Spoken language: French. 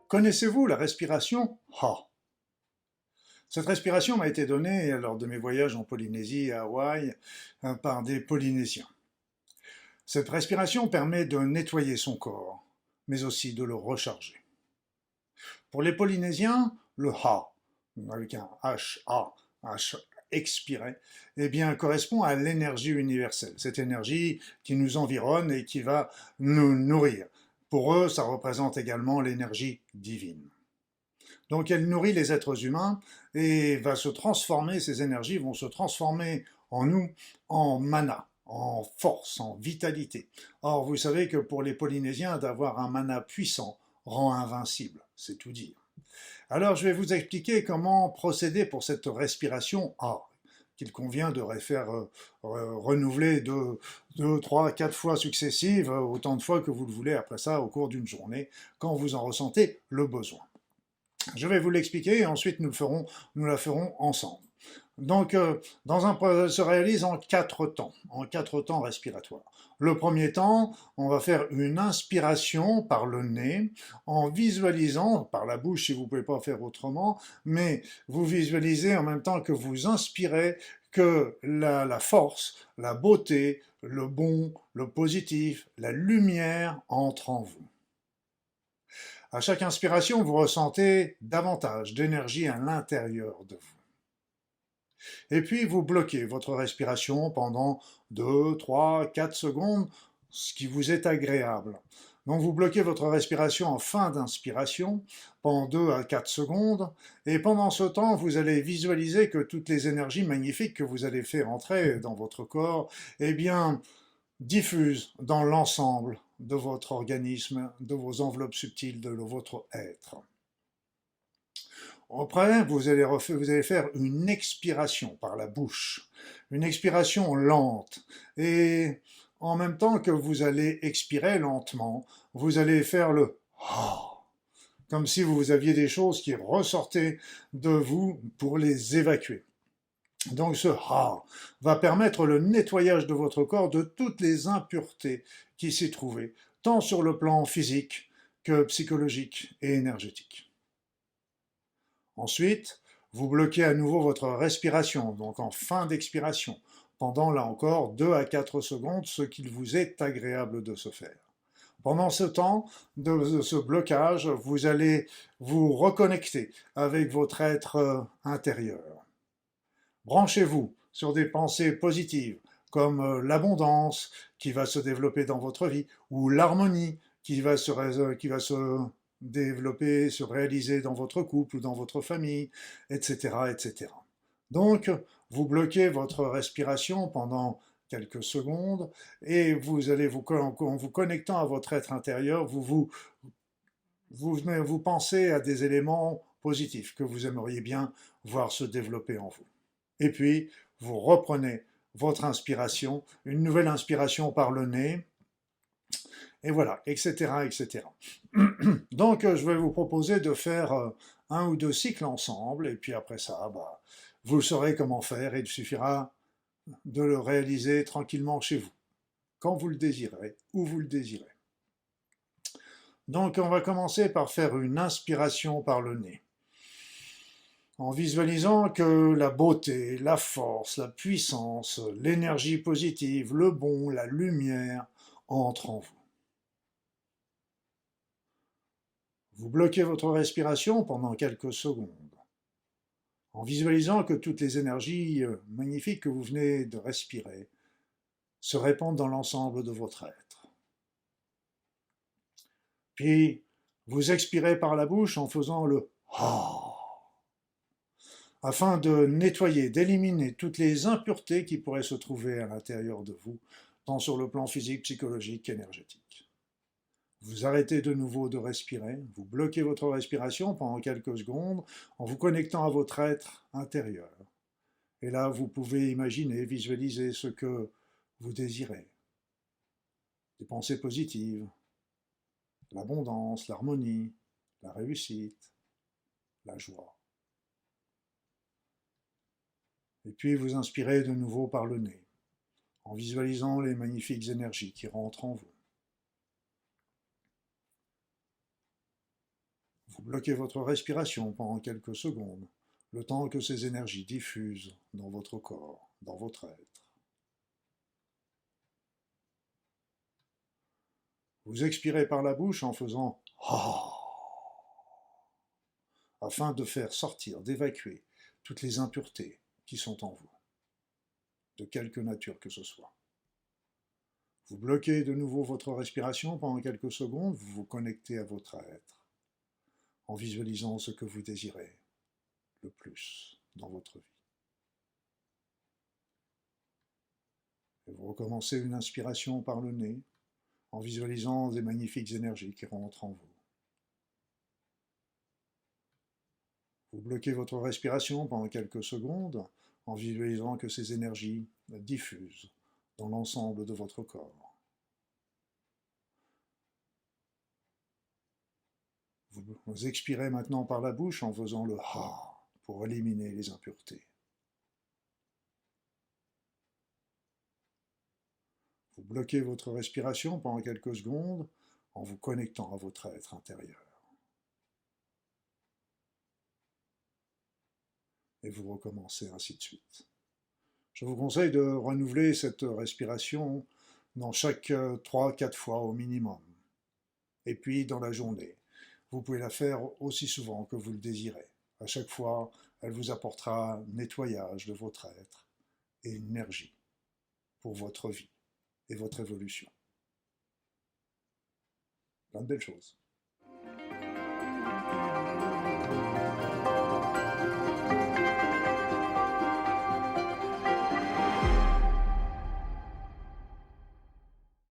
Connaissez-vous la respiration Ha? Cette respiration m'a été donnée lors de mes voyages en Polynésie et à Hawaï par des Polynésiens. Cette respiration permet de nettoyer son corps, mais aussi de le recharger. Pour les Polynésiens, le Ha, avec un H-A, H expiré, eh bien, correspond à l'énergie universelle, cette énergie qui nous environne et qui va nous nourrir. Pour eux, ça représente également l'énergie divine. Donc elle nourrit les êtres humains et va se transformer, ces énergies vont se transformer en nous en mana, en force, en vitalité. Or, vous savez que pour les Polynésiens, d'avoir un mana puissant rend invincible, c'est tout dire. Alors, je vais vous expliquer comment procéder pour cette respiration A, qu'il convient de faire renouveler deux, trois, quatre fois successives, autant de fois que vous le voulez après ça au cours d'une journée, quand vous en ressentez le besoin. Je vais vous l'expliquer et ensuite nous la ferons ensemble. Donc, se réalise en quatre temps respiratoires. Le premier temps, on va faire une inspiration par le nez, en visualisant, par la bouche si vous ne pouvez pas faire autrement, mais vous visualisez en même temps que vous inspirez que la force, la beauté, le bon, le positif, la lumière entrent en vous. À chaque inspiration, vous ressentez davantage d'énergie à l'intérieur de vous. Et puis, vous bloquez votre respiration pendant 2, 3, 4 secondes, ce qui vous est agréable. Donc, vous bloquez votre respiration en fin d'inspiration pendant 2 à 4 secondes. Et pendant ce temps, vous allez visualiser que toutes les énergies magnifiques que vous allez faire entrer dans votre corps, eh bien, diffusent dans l'ensemble de votre organisme, de vos enveloppes subtiles, de votre être. Après, vous allez faire une expiration par la bouche, une expiration lente. Et en même temps que vous allez expirer lentement, vous allez faire le ah, comme si vous aviez des choses qui ressortaient de vous pour les évacuer. Donc ce ha va permettre le nettoyage de votre corps de toutes les impuretés qui s'y trouvaient, tant sur le plan physique que psychologique et énergétique. Ensuite, vous bloquez à nouveau votre respiration, donc en fin d'expiration, pendant là encore 2 à 4 secondes, ce qu'il vous est agréable de se faire. Pendant ce temps de ce blocage, vous allez vous reconnecter avec votre être intérieur. Branchez-vous sur des pensées positives, comme l'abondance qui va se développer dans votre vie, ou l'harmonie qui va se développer, se réaliser dans votre couple ou dans votre famille, etc., etc. Donc, vous bloquez votre respiration pendant quelques secondes et en vous connectant à votre être intérieur, vous pensez à des éléments positifs que vous aimeriez bien voir se développer en vous. Et puis, vous reprenez votre inspiration, une nouvelle inspiration par le nez, et voilà, etc., etc. Donc, je vais vous proposer de faire un ou deux cycles ensemble, et puis après ça, vous saurez comment faire, et il suffira de le réaliser tranquillement chez vous, quand vous le désirez, où vous le désirez. Donc, on va commencer par faire une inspiration par le nez, en visualisant que la beauté, la force, la puissance, l'énergie positive, le bon, la lumière entrent en vous. Vous bloquez votre respiration pendant quelques secondes, en visualisant que toutes les énergies magnifiques que vous venez de respirer se répandent dans l'ensemble de votre être. Puis, vous expirez par la bouche en faisant le « ah » afin de nettoyer, d'éliminer toutes les impuretés qui pourraient se trouver à l'intérieur de vous, tant sur le plan physique, psychologique qu'énergétique. Vous arrêtez de nouveau de respirer, vous bloquez votre respiration pendant quelques secondes en vous connectant à votre être intérieur. Et là, vous pouvez imaginer, visualiser ce que vous désirez. Des pensées positives, l'abondance, l'harmonie, la réussite, la joie. Et puis vous inspirez de nouveau par le nez, en visualisant les magnifiques énergies qui rentrent en vous. Vous bloquez votre respiration pendant quelques secondes, le temps que ces énergies diffusent dans votre corps, dans votre être. Vous expirez par la bouche en faisant « Ah » afin de faire sortir, d'évacuer toutes les impuretés qui sont en vous, de quelque nature que ce soit. Vous bloquez de nouveau votre respiration pendant quelques secondes, vous vous connectez à votre être, en visualisant ce que vous désirez le plus dans votre vie. Et vous recommencez une inspiration par le nez, en visualisant des magnifiques énergies qui rentrent en vous. Vous bloquez votre respiration pendant quelques secondes en visualisant que ces énergies diffusent dans l'ensemble de votre corps. Vous expirez maintenant par la bouche en faisant le « ha » pour éliminer les impuretés. Vous bloquez votre respiration pendant quelques secondes en vous connectant à votre être intérieur. Et vous recommencez ainsi de suite. Je vous conseille de renouveler cette respiration dans chaque 3-4 fois au minimum. Et puis dans la journée, vous pouvez la faire aussi souvent que vous le désirez. À chaque fois, elle vous apportera un nettoyage de votre être et une énergie pour votre vie et votre évolution. Plein de belles choses.